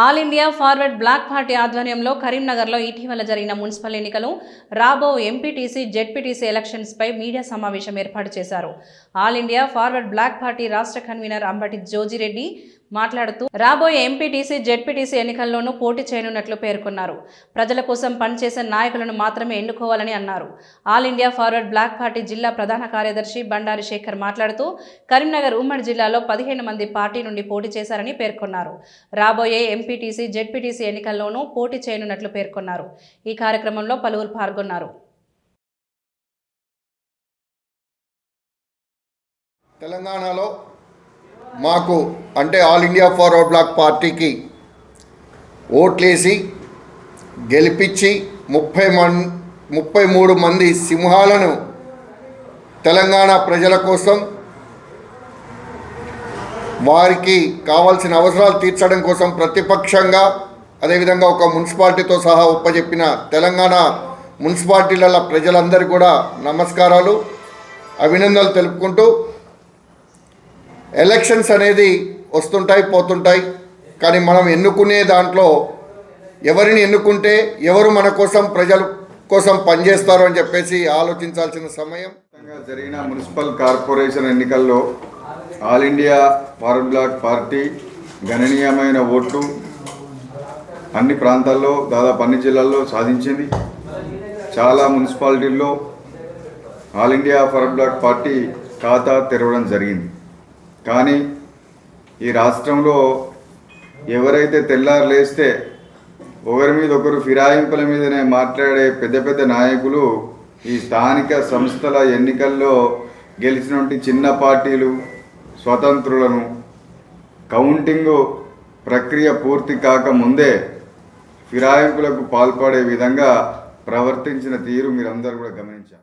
All India Forward Bloc party ఆధ్వర్యంలో కరీంనగర్లో ఇటీవల జరిగిన మున్సిపల్ ఎన్నికలు రాబో ఎంపీటీసీ జెడ్పీటీసీ ఎలక్షన్స్పై మీడియా సమావేశం ఏర్పాటు చేశారు. All India Forward Bloc party రాష్ట్ర కన్వీనర్ అంబటి జోజిరెడ్డి మాట్లాడుతూ రాబోయే ఎంపీటీసీ జెడ్పీటీసీ ఎన్నికల్లోనూ పోటీ చేయనున్నట్లు పేర్కొన్నారు. ప్రజల కోసం పనిచేసే నాయకులను మాత్రమే ఎన్నుకోవాలని అన్నారు. All India Forward Bloc party జిల్లా ప్రధాన కార్యదర్శి బండారి శేఖర్ మాట్లాడుతూ కరీంనగర్ ఉమ్మడి జిల్లాలో 15 మంది పార్టీ నుండి పోటీ చేశారని పేర్కొన్నారు. రాబోయే ఎంపీటీసీ జెడ్పీటీసీ ఎన్నికల్లోనూ పోటీ చేయనున్నట్లు పేర్కొన్నారు. ఈ కార్యక్రమంలో పలువురు పాల్గొన్నారు. తెలంగాణలో మాకు అంటే ఆల్ ఇండియా ఫార్వర్డ్ బ్లాక్ పార్టీకి ఓట్లేసి గెలిపించి 33 మంది సింహాలను తెలంగాణ ప్రజల కోసం వారికి కావాల్సిన అవసరాలు తీర్చడం కోసం ప్రతిపక్షంగా అదేవిధంగా ఒక మున్సిపాలిటీతో సహా ఒప్పజెప్పిన తెలంగాణ మున్సిపాలిటీల ప్రజలందరికీ కూడా నమస్కారాలు, అభినందనలు తెలుపుకుంటూ ఎలక్షన్స్ అనేది వస్తుంటాయి పోతుంటాయి, కానీ మనం ఎన్నుకునే దాంట్లో ఎవరిని ఎన్నుకుంటే ఎవరు మన కోసం ప్రజల కోసం పనిచేస్తారు అని చెప్పేసి ఆలోచించాల్సిన సమయం. జరిగిన మున్సిపల్ కార్పొరేషన్ ఎన్నికల్లో All India Forward Bloc party గణనీయమైన ఓట్లు అన్ని ప్రాంతాల్లో దాదాపు అన్ని జిల్లాల్లో సాధించింది. చాలా మున్సిపాలిటీల్లో All India Forward Bloc party ఖాతా తెరవడం జరిగింది. కానీ ఈ రాష్ట్రంలో ఎవరైతే తెల్లారు లేస్తే ఒకరి మీద ఒకరు ఫిరాయింపుల మీదనే మాట్లాడే పెద్ద పెద్ద నాయకులు ఈ స్థానిక సంస్థల ఎన్నికల్లో గెలిచినటువంటి చిన్న పార్టీలు స్వతంత్రులను కౌంటింగ్ ప్రక్రియ పూర్తి కాకముందే ఫిరాయింపులకు పాల్పడే విధంగా ప్రవర్తించిన తీరు మీరందరూ కూడా గమనించారు.